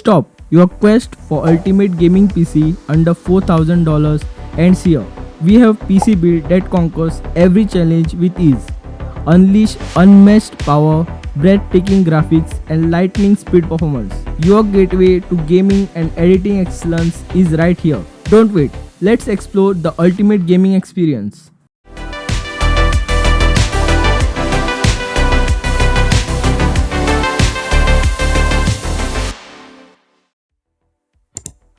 Stop! Your quest for ultimate gaming PC under $4,000 ends here. We have PC build that conquers every challenge with ease. Unleash unmatched power, breathtaking graphics, and lightning speed performance. Your gateway to gaming and editing excellence is right here. Don't wait. Let's explore the ultimate gaming experience.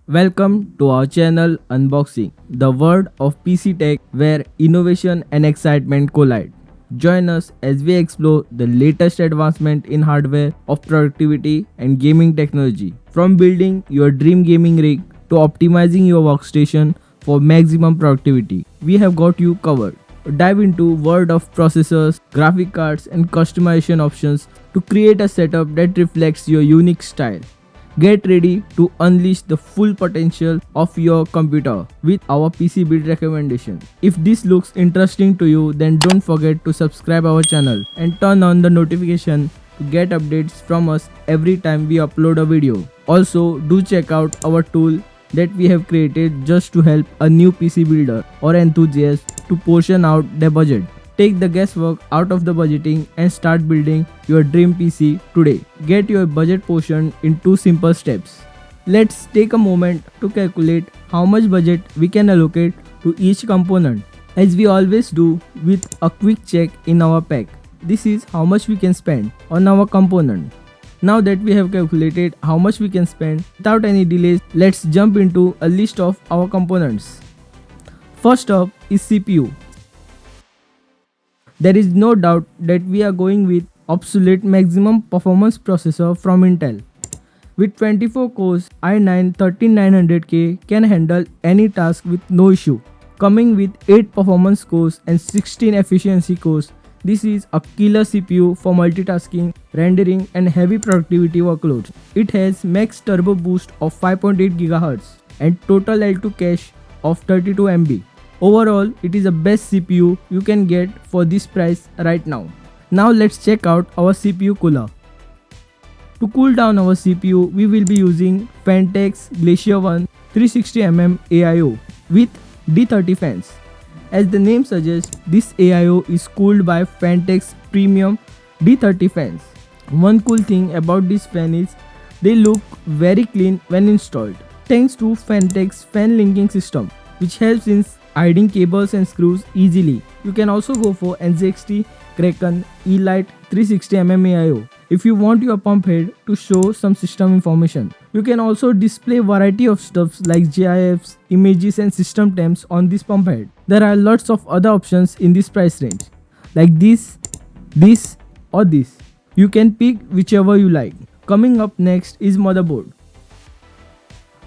Welcome to our channel Unboxing, the world of PC tech where innovation and excitement collide. Join us as we explore the latest advancement in hardware of productivity and gaming technology. From building your dream gaming rig to optimizing your workstation for maximum productivity, we have got you covered. Dive into world of processors, graphic cards and customization options to create a setup that reflects your unique style. Get ready to unleash the full potential of your computer with our PC build recommendation. If this looks interesting to you, then don't forget to subscribe our channel and turn on the notification to get updates from us every time we upload a video. Also, do check out our tool that we have created just to help a new PC builder or enthusiast to portion out their budget. Take the guesswork out of the budgeting and start building your dream PC today. Get your budget portion in 2 simple steps. Let's take a moment to calculate how much budget we can allocate to each component. As we always do with a quick check in our pack, this is how much we can spend on our component. Now that we have calculated how much we can spend, without any delays, let's jump into a list of our components. First up is CPU. There is no doubt that we are going with obsolete maximum performance processor from Intel. With 24 cores, i9-13900K can handle any task with no issue. Coming with 8 performance cores and 16 efficiency cores, this is a killer CPU for multitasking, rendering and heavy productivity workloads. It has max turbo boost of 5.8 GHz and total L2 cache of 32 MB. Overall, it is the best CPU you can get for this price right now. Now let's check out our CPU cooler. To cool down our CPU, we will be using Fantex Glacier 1 360mm AIO with D30 fans. As the name suggests, this AIO is cooled by Fantex premium D30 fans. One cool thing about this fan is they look very clean when installed, thanks to Fantex fan linking system, which helps in hiding cables and screws easily. You can also go for NZXT Kraken E-Lite 360mm AIO if you want your pump head to show some system information. You can also display variety of stuffs like GIFs, images and system temps on this pump head. There are lots of other options in this price range, like this or this. You can pick whichever you like. Coming up next is motherboard.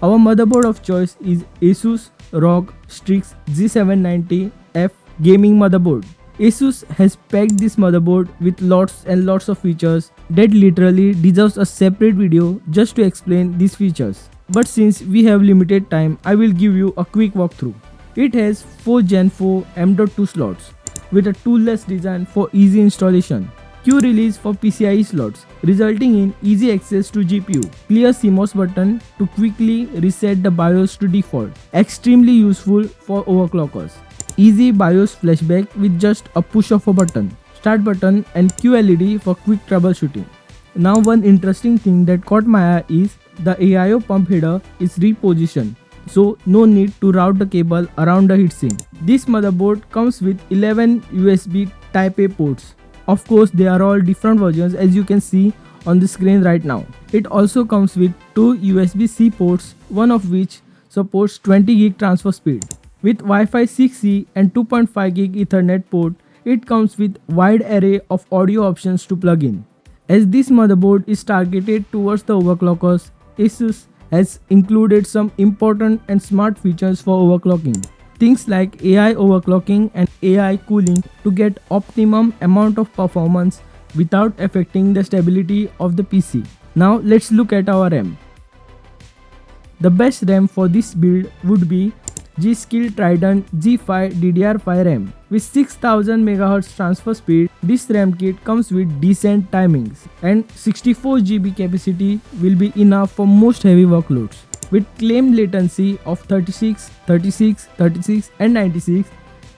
Our motherboard of choice is Asus ROG Strix G790F gaming motherboard. Asus has packed this motherboard with lots and lots of features that literally deserves a separate video just to explain these features. But since we have limited time, I will give you a quick walkthrough. It has 4 Gen 4 M.2 slots with a toolless design for easy installation. Q release for PCIe slots, resulting in easy access to GPU. Clear CMOS button to quickly reset the BIOS to default. Extremely useful for overclockers. Easy BIOS flashback with just a push of a button. Start button and QLED for quick troubleshooting. Now one interesting thing that caught my eye is the AIO pump header is repositioned, so no need to route the cable around the heatsink. This motherboard comes with 11 USB Type A ports. Of course, they are all different versions as you can see on the screen right now. It also comes with 2 USB-C ports, one of which supports 20 GB transfer speed. With Wi-Fi 6E and 2.5 GB Ethernet port, it comes with wide array of audio options to plug in. As this motherboard is targeted towards the overclockers, Asus has included some important and smart features for overclocking. Things like AI overclocking and AI cooling to get optimum amount of performance without affecting the stability of the PC. Now let's look at our RAM. The best RAM for this build would be G-Skill Trident G5 DDR5 RAM. With 6000 MHz transfer speed, this RAM kit comes with decent timings and 64 GB capacity will be enough for most heavy workloads. With claimed latency of 36, 36, 36 and 96,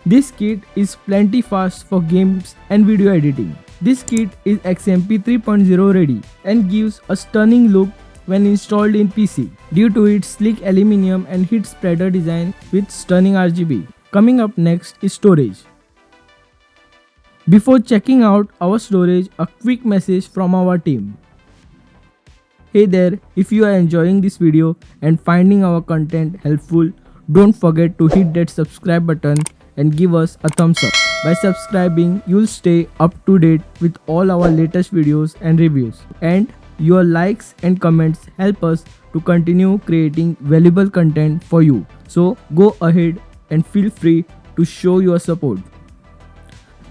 this kit is plenty fast for games and video editing. This kit is XMP 3.0 ready and gives a stunning look when installed in PC due to its sleek aluminum and heat spreader design with stunning RGB. Coming up next is storage. Before checking out our storage, a quick message from our team. Hey there, if you are enjoying this video and finding our content helpful, don't forget to hit that subscribe button and give us a thumbs up. By subscribing, you'll stay up to date with all our latest videos and reviews. And your likes and comments help us to continue creating valuable content for you. So go ahead and feel free to show your support.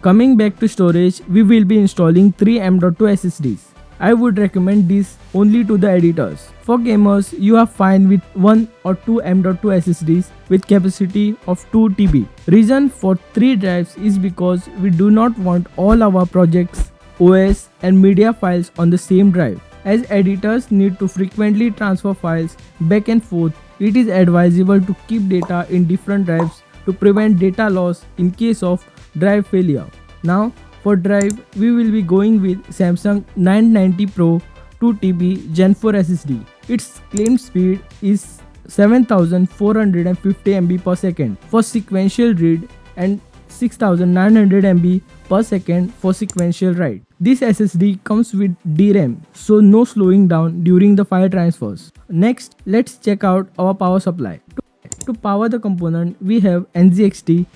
Coming back to storage, we will be installing 3 M.2 SSDs. I would recommend this only to the editors. For gamers, you are fine with 1 or 2 M.2 SSDs with capacity of 2 TB. Reason for 3 drives is because we do not want all our projects, OS and media files on the same drive. As editors need to frequently transfer files back and forth, it is advisable to keep data in different drives to prevent data loss in case of drive failure. Now, for drive, we will be going with Samsung 990 Pro 2TB Gen 4 SSD. Its claimed speed is 7450 MB per second for sequential read and 6900 MB per second for sequential write. This SSD comes with DRAM, so no slowing down during the file transfers. Next, let's check out our power supply. To power the component, we have NZXT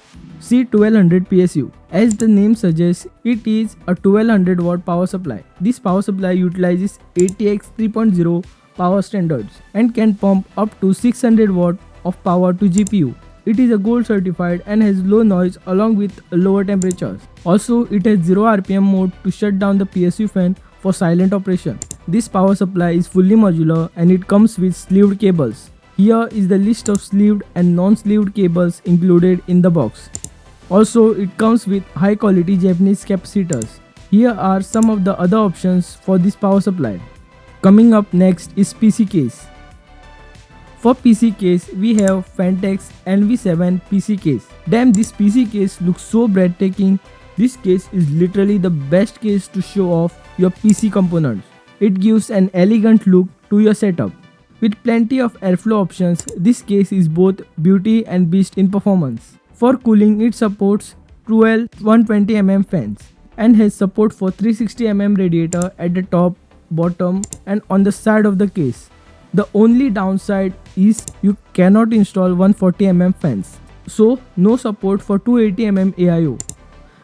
C1200 PSU. As the name suggests, it is a 1200 watt power supply. This power supply utilizes ATX 3.0 power standards and can pump up to 600 watt of power to GPU. It is a gold certified and has low noise along with lower temperatures. Also, it has 0 RPM mode to shut down the PSU fan for silent operation. This power supply is fully modular and it comes with sleeved cables. Here is the list of sleeved and non-sleeved cables included in the box. Also, it comes with high quality Japanese capacitors. Here are some of the other options for this power supply. Coming up next is PC case. For PC case, we have Fantex NV7 PC case. Damn, this PC case looks so breathtaking. This case is literally the best case to show off your PC components. It gives an elegant look to your setup. With plenty of airflow options, this case is both beauty and beast in performance. For cooling, it supports 12 120mm fans and has support for 360mm radiator at the top, bottom and on the side of the case. The only downside is you cannot install 140mm fans, so no support for 280mm AIO.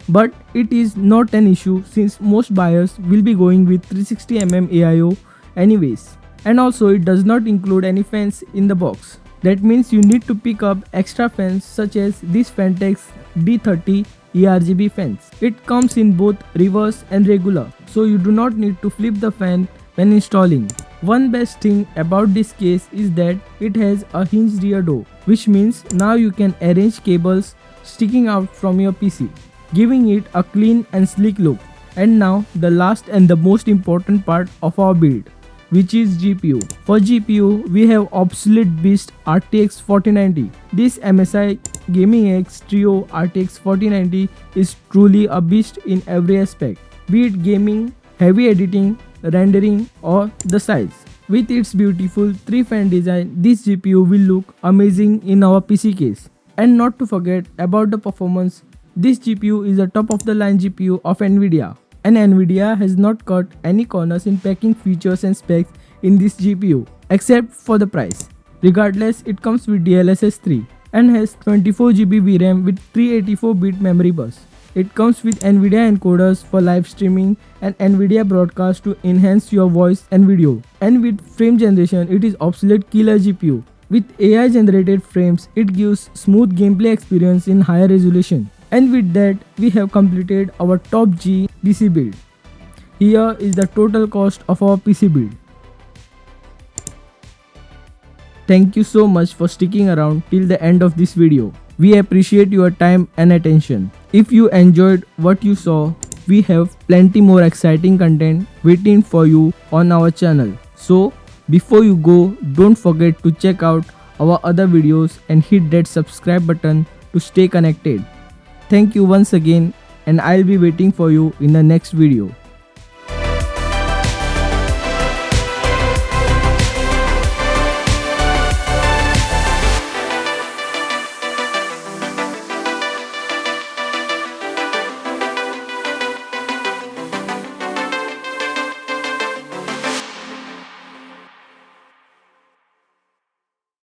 But it is not an issue since most buyers will be going with 360mm AIO anyways. And also it does not include any fans in the box. That means you need to pick up extra fans such as this Fantex D30 ERGB fans. It comes in both reverse and regular, so you do not need to flip the fan when installing. One best thing about this case is that it has a hinged rear door, which means now you can arrange cables sticking out from your PC, giving it a clean and sleek look. And now the last and the most important part of our build, which is GPU. For GPU, we have obsolete beast RTX 4090. This MSI Gaming X Trio RTX 4090 is truly a beast in every aspect, be it gaming, heavy editing, rendering or the size. With its beautiful 3-fan design, this GPU will look amazing in our PC case. And not to forget about the performance, this GPU is a top of the line GPU of Nvidia. And Nvidia has not cut any corners in packing features and specs in this GPU except for the price. Regardless, it comes with DLSS 3 and has 24GB VRAM with 384-bit memory bus. It comes with Nvidia encoders for live streaming and Nvidia broadcast to enhance your voice and video. And with frame generation, it is obsolete killer GPU. With AI generated frames, it gives smooth gameplay experience in higher resolution. And with that, we have completed our top G PC build. Here is the total cost of our PC build. Thank you so much for sticking around till the end of this video. We appreciate your time and attention. If you enjoyed what you saw, we have plenty more exciting content waiting for you on our channel. So before you go, don't forget to check out our other videos and hit that subscribe button to stay connected. Thank you once again, and I'll be waiting for you in the next video.